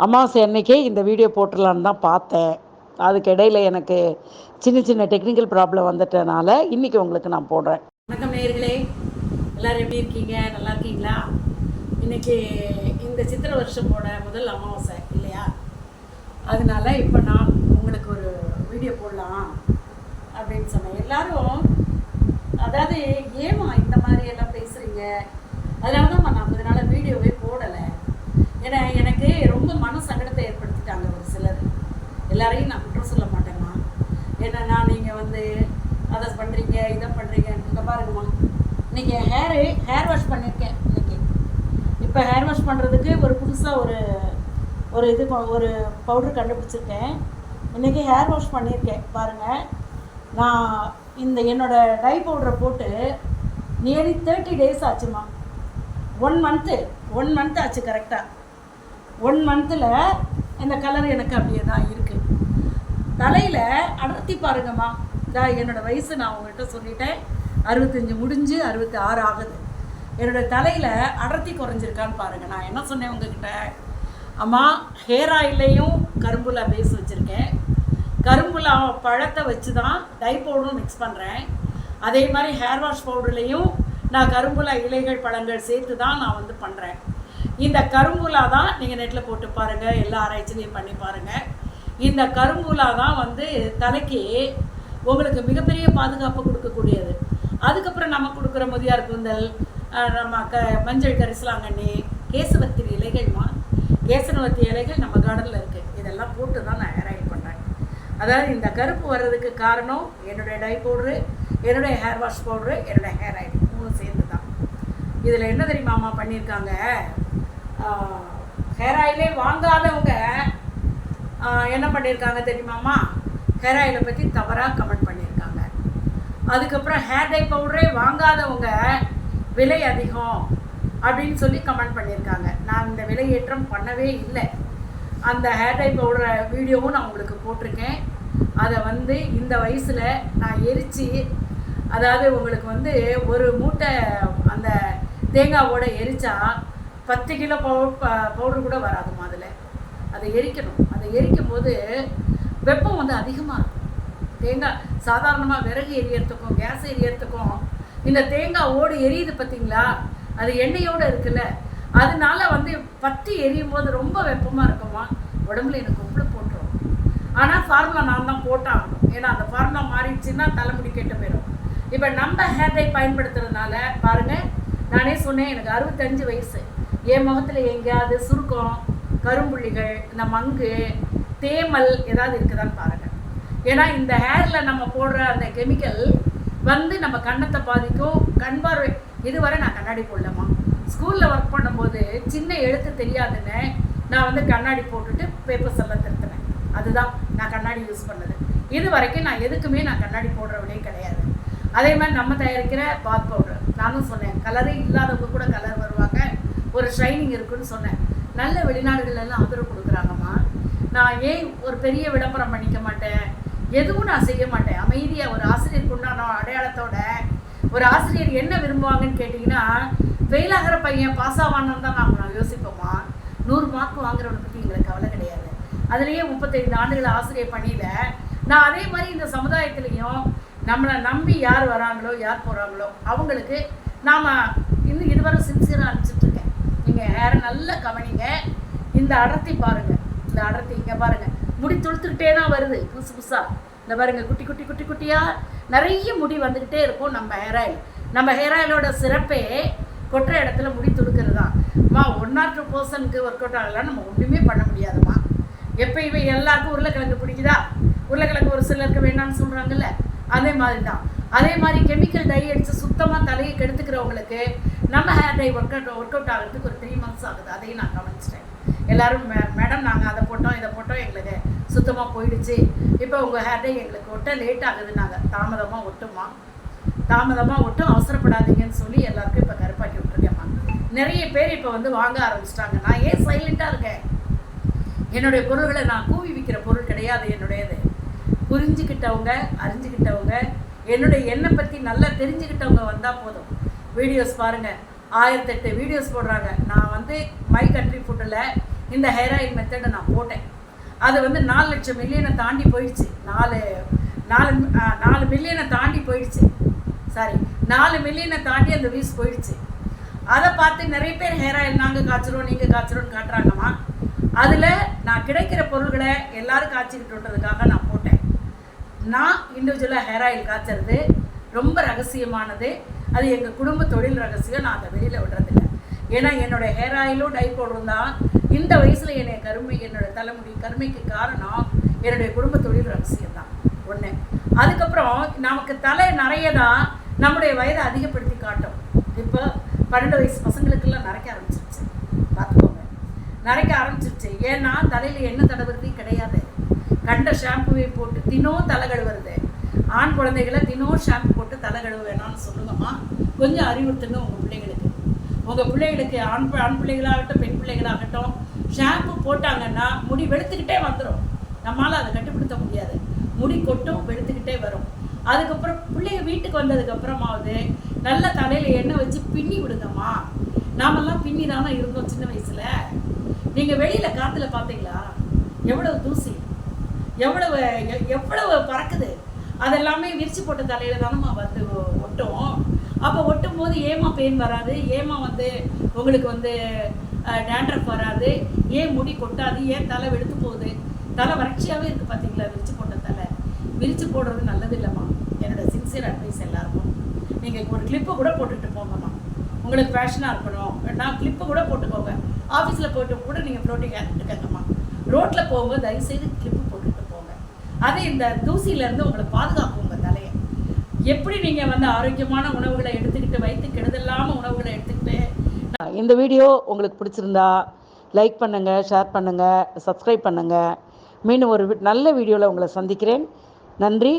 அமாவாசை அன்னைக்கே இந்த வீடியோ போட்டுடலான்னு தான் பார்த்தேன். அதுக்கு இடையில எனக்கு சின்ன சின்ன டெக்னிக்கல் ப்ராப்ளம் வந்துட்டனால இன்றைக்கி உங்களுக்கு நான் போடுறேன். வணக்கம் நேயர்களே, எல்லோரும் எப்படி இருக்கீங்க? நல்லா இருக்கீங்களா? இன்றைக்கி இந்த சித்திரை வருஷமோட முதல் அமாவாசை இல்லையா? அதனால இப்போ நான் உங்களுக்கு ஒரு வீடியோ போடலாம் அப்படின்னு சொன்னேன். எல்லாரும் அதாவது ஏமா இந்த மாதிரி எல்லாம் பேசுகிறீங்க, அதனால தான் நான் கொஞ்ச நாள் வீடியோவே போடலை. ஏன்னா எனக்கு ரொம்ப மன சங்கடத்தை ஏற்படுத்திட்டாங்க ஒரு சிலர். எல்லாரையும் நான் குற்றம் சொல்ல மாட்டேம்மா. என்னன்னா நீங்கள் வந்து அதை பண்ணுறீங்க இதை பண்ணுறீங்க. இங்கே பாருங்கம்மா, இன்றைக்கி ஹேர் வாஷ் பண்ணியிருக்கேன். இப்போ ஹேர் வாஷ் பண்ணுறதுக்கு ஒரு புதுசாக ஒரு பவுடர் கண்டுபிடிச்சிருக்கேன். இன்றைக்கி ஹேர் வாஷ் பண்ணியிருக்கேன். பாருங்கள், நான் இந்த என்னோடய டை பவுடரை போட்டு நியர்லி 30 days ஆச்சுமா. 1 month ஆச்சு கரெக்டாக. 1 monthல இந்த கலர் எனக்கு அப்படியே தான் இருக்குது. தலையில் அடர்த்தி பாருங்கம்மா. என்னோடய வயசு நான் உங்கள்கிட்ட சொல்லிட்டேன், 65 முடிஞ்சு 66 ஆகுது. என்னோடய தலையில் அடர்த்தி குறைஞ்சிருக்கான்னு பாருங்கள். நான் என்ன சொன்னேன் உங்ககிட்ட, அம்மா ஹேர் ஆயிலையும் கரும்புலா பேஸ் வச்சுருக்கேன். கரும்புலா பழத்தை வச்சு தான் டை பவுடரும் மிக்ஸ் பண்ணுறேன். அதே மாதிரி ஹேர் வாஷ் பவுடர்லேயும் நான் கரும்புலா இலைகள் பழங்கள் சேர்த்து தான் நான் வந்து பண்ணுறேன். இந்த கரும்புலா தான் நீங்கள் நெட்டில் போட்டு பாருங்கள், எல்லா ஆராய்ச்சிலையும் பண்ணி பாருங்கள். இந்த கரும்புலா தான் வந்து தலைக்கு உங்களுக்கு மிகப்பெரிய பாதுகாப்பு கொடுக்கக்கூடியது. அதுக்கப்புறம் நம்ம கொடுக்குற முதியார் கூந்தல், நம்ம மஞ்சள் கரிசலாங்கண்ணி, கேசவர்த்தி இலைகள்மா, கேசவர்த்தி இலைகள் நம்ம கார்டனில் இருக்குது. இதெல்லாம் போட்டு தான் நான் ஹேர் ஆயில் பண்ணுறேன். அதாவது இந்த கருப்பு வர்றதுக்கு காரணம் என்னுடைய டை பவுட்ரு, என்னுடைய ஹேர் வாஷ் பவுட்ரு, என்னுடைய ஹேர் ஆயில் 3 சேர்ந்து தான். இதில் என்ன தெரியுமாம்மா பண்ணியிருக்காங்க, ஹேர் ஆயிலே வாங்காதவங்க என்ன பண்ணியிருக்காங்க தெரியுமாம்மா, ஹேர் ஆயிலை பற்றி தவறாக கமெண்ட் பண்ணியிருக்காங்க. அதுக்கப்புறம் ஹேர் டை பவுடரே வாங்காதவங்க விலை அதிகம் அப்படின்னு சொல்லி கமெண்ட் பண்ணியிருக்காங்க. நான் இந்த விலை ஏற்றம் பண்ணவே இல்லை. அந்த ஹேர் டை பவுடரை வீடியோவும் நான் உங்களுக்கு போட்டிருக்கேன். அதை வந்து இந்த வயசில் நான் எரித்து, அதாவது உங்களுக்கு வந்து ஒரு மூட்டை அந்த தேங்காவோட எரித்தா 10 கிலோ பவுடர் கூட வராதுமா. அதில் அதை எரிக்கணும். அதை எரிக்கும் போது வெப்பம் வந்து அதிகமாக இருக்கும். தேங்காய் சாதாரணமாக விறகு எரியறதுக்கும் கேஸ் எரியறதுக்கும் இந்த தேங்காய் ஓடு எரியுது பார்த்தீங்களா, அது எண்ணெயோடு இருக்குல்ல, அதனால வந்து பற்றி எரியும் போது ரொம்ப வெப்பமாக இருக்குமா, உடம்புல எனக்கு உப்புல போட்டுரும். ஆனால் ஃபார்முலா நான் தான் போட்டாகணும். ஏன்னா அந்த ஃபார்முலா மாறிடுச்சுன்னா தலைமுடி கெட்டு போயிடும். இப்போ நம்ம ஹேர் டை பயன்படுத்துறதுனால பாருங்கள், நானே சொன்னேன் எனக்கு 65 வயசு. என் முகத்தில் எங்கேயாவது சுருக்கம், கரும்புள்ளிகள், இந்த மங்கு, தேமல் ஏதாவது இருக்குதான்னு பாருங்கள். ஏன்னா இந்த ஹேரில் நம்ம போடுற அந்த கெமிக்கல் வந்து நம்ம கண்ணத்தை பாதிக்கும், கண் பார்வை. இதுவரை நான் கண்ணாடி போடலம்மா. ஸ்கூலில் ஒர்க் பண்ணும்போது சின்ன எழுத்து தெரியாதுன்னு நான் வந்து கண்ணாடி போட்டுட்டு பேப்பர்ஸ் எல்லாம் திருத்தினேன். அதுதான் நான் கண்ணாடி யூஸ் பண்ணது. இது வரைக்கும் நான் எதுக்குமே நான் கண்ணாடி போடுறவனே கிடையாது. அதே மாதிரி நம்ம தயாரிக்கிற பாத் பவுடர் நானும் சொன்னேன், கலரே இல்லாதவங்க கூட கலர் வருவாங்க, ஒரு ஷைனிங் இருக்குன்னு சொன்னேன். நல்ல வெளிநாடுகளெல்லாம் ஆதரவு கொடுக்குறாங்கம்மா. நான் ஏன் ஒரு பெரிய விளம்பரம் பண்ணிக்க மாட்டேன், எதுவும் நான் செய்ய மாட்டேன். அமைதியாக ஒரு ஆசிரியருக்கு உண்டான அடையாளத்தோட, ஒரு ஆசிரியர் என்ன விரும்புவாங்கன்னு கேட்டிங்கன்னா, ஃபெயில் ஆகிற பையன் பாஸ் ஆவான்னு தான் நான் யோசிப்போம்மா. 100 மார்க் வாங்குறவனை பற்றி எங்களுக்கு கவலை கிடையாது. அதுலேயே 35 ஆண்டுகள் ஆசிரியர் பணியில் நான் அதே மாதிரி இந்த சமுதாயத்துலேயும் நம்மளை நம்பி யார் வராங்களோ யார் போகிறாங்களோ அவங்களுக்கு நாம் இன்னும் இதுவரை சின்சியராக அனுப்பிச்சிட்ருக்கேன். நீங்கள் ஹேரை நல்லா கவனிங்க. இந்த அடர்த்தி பாருங்கள், இந்த அடர்த்தி இங்கே பாருங்கள், முடி துளுத்துக்கிட்டே தான் வருது புதுசாக. இந்த பாருங்கள், குட்டி குட்டி குட்டி குட்டியாக நிறைய முடி வந்துக்கிட்டே இருக்கும். நம்ம ஹேர் ஆயிலோட சிறப்பே கொட்டுற இடத்துல முடி துடுக்கிறது தான். 1 or 2% ஒர்க் அவுட் ஆகலாம், நம்ம ஒன்றுமே பண்ண முடியாதுமா. எப்பயுமே எல்லாருக்கும் உருளைக்கிழங்கு பிடிக்குதா, உருளைக்கிழங்கு ஒரு சிலருக்கு வேணான்னு சொல்கிறாங்கல்ல, அதே மாதிரி தான். அதே மாதிரி கெமிக்கல் டை அடித்து சுத்தமாக தலையை கெடுத்துக்கிறவங்களுக்கு நம்ம ஹேர் டை ஒர்க் அவுட் ஆகிறதுக்கு ஒரு 3 months ஆகுது. அதையும் நான் கவனிச்சிட்டேன். எல்லோரும் மேடம் நாங்கள் அதை போட்டோம் இதை போட்டோம் எங்களுக்கு சுத்தமாக போயிடுச்சு, இப்போ உங்கள் ஹேர் டை எங்களுக்கு ஒட்ட லேட் ஆகுது, நாங்கள் தாமதமாக ஒட்டும், அவசரப்படாதீங்கன்னு சொல்லி எல்லாருக்கும் இப்போ கருப்பாக்கி விட்டுருக்கேம்மா. நிறைய பேர் இப்போ வந்து வாங்க ஆரம்பிச்சிட்டாங்க. நான் ஏன் சைலண்ட்டாக இருக்கேன், என்னுடைய பொருள்களை நான் கூவி விற்கிற பொருள் கிடையாது என்னுடையது. புரிஞ்சுக்கிட்டவங்க, அறிஞ்சுக்கிட்டவங்க, என்னுடைய எண்ணை பற்றி நல்லா தெரிஞ்சுக்கிட்டவங்க வந்தால் போதும். வீடியோஸ் பாருங்கள், 1008 வீடியோஸ் போடுறாங்க. நான் வந்து மை கண்ட்ரி ஃபுட்டில் இந்த ஹேர் ஆயில் மெத்தடை நான் போட்டேன். அது வந்து 4 லட்சம் மில்லியனை தாண்டி போயிடுச்சு. 4 மில்லியனை தாண்டி போயிடுச்சு. சாரி, 4 மில்லியனை தாண்டி அந்த வியூஸ் போயிடுச்சு. அதை பார்த்து நிறைய பேர் ஹேர் ஆயில் நாங்கள் காய்ச்சிரும் நீங்கள் காய்ச்சிரோன்னு காட்டுறாங்கம்மா. அதில் நான் கிடைக்கிற பொருள்களை எல்லோரும் காய்ச்சிக்கிட்டுன்றதுக்காக நான் போட்டேன். நான் இண்டிவிஜுவலாக ஹேர் ஆயில் காய்ச்சறது ரொம்ப ரகசியமானது. அது எங்கள் குடும்ப தொழில் ரகசியம். நான் அதை வெளியில் விடுறதில்லை. ஏன்னா என்னோடய ஹேர் ஆயிலும் டை பவுடரும் தான் இந்த வயசில் என்னோடய தலைமுடி கருமைக்கு காரணம் என்னுடைய குடும்ப தொழில் ரகசியம் தான் ஒன்று. அதுக்கப்புறம் நமக்கு தலை நிறைய தான் நம்முடைய வயதை அதிகப்படுத்தி காட்டும். இப்போ 12 வயசு பசங்களுக்கெல்லாம் நரைக்க ஆரம்பிச்சிருச்சு. பார்த்துக்கோங்க, நரைக்க ஆரம்பிச்சிருச்சு. ஏன்னா தலையில் எண்ணெய் தடவுறதே கிடையாது. கண்ட ஷாம்புவை போட்டு தினம் தலை கழுவுறது. ஆண் குழந்தைகளை தினம் ஷாம்பு போட்டு தலை கழுவ வேணாம்னு சொல்லுங்கம்மா. கொஞ்சம் அறிவுறுத்துங்க உங்கள் பிள்ளைகளுக்கு. உங்கள் பிள்ளைகளுக்கு ஆண் பிள்ளைகளாகட்டும் பெண் பிள்ளைகளாகட்டும் ஷாம்பு போட்டாங்கன்னா முடி வெளுத்துக்கிட்டே வந்துடும். நம்மளால் அதை கட்டுப்படுத்த முடியாது. முடி கொட்டும், வெளுத்துக்கிட்டே வரும். அதுக்கப்புறம் பிள்ளைங்க வீட்டுக்கு வந்ததுக்கப்புறமாவது நல்ல தலையில் எண்ணெய் வச்சு பின்னி விடுங்கம்மா. நாமெல்லாம் பின்னி தானே இருந்தோம் சின்ன வயசில். நீங்கள் வெளியில் காற்றுல பார்த்தீங்களா எவ்வளவு தூசி, எவ்வளவு பறக்குது. அதெல்லாமே விரிச்சு போட்ட தலையில் தானம்மா வந்து ஒட்டும். அப்போ ஒட்டும் போது ஏமா பெயின் வராது, ஏமா வந்து உங்களுக்கு வந்து டேண்ட்ரஃப் வராது, ஏன் முடி கொட்டாது, ஏன் தலை வெளுத்து போகுது, தலை வறட்சியாகவே இருக்குது பார்த்தீங்களா விரிச்சு போட்ட தலை. விரிச்சு போடுறது நல்லது இல்லைம்மா. என்னோடய சின்சியர் அட்வைஸ் எல்லாருக்கும், நீங்கள் ஒரு கிளிப்பை கூட போட்டுட்டு போங்கம்மா. உங்களுக்கு ஃபேஷனாக இருக்கணும், நான் கிளிப்பை கூட போட்டுக்கோங்க. ஆஃபீஸில் போட்டு கூட நீங்கள் ஃப்ளோட்டிங் எடுத்துக்கங்கம்மா. ரோட்டில் போகும்போது தயவுசெய்து கிளிப்பு போட்டுட்டு போங்க. அது இந்த தூசியிலேருந்து உங்களை பாதுகாக்கும் உங்கள் தலையை. எப்படி நீங்கள் வந்து ஆரோக்கியமான உணவுகளை எடுத்துக்கிட்டு வயிற்று கெடுதலாமல் உணவுகளை எடுத்துக்கிட்டு. இந்த வீடியோ உங்களுக்கு பிடிச்சிருந்தா லைக் பண்ணுங்கள், ஷேர் பண்ணுங்கள், சப்ஸ்கிரைப் பண்ணுங்கள். மீண்டும் ஒரு நல்ல வீடியோவில் உங்களை சந்திக்கிறேன். நன்றி.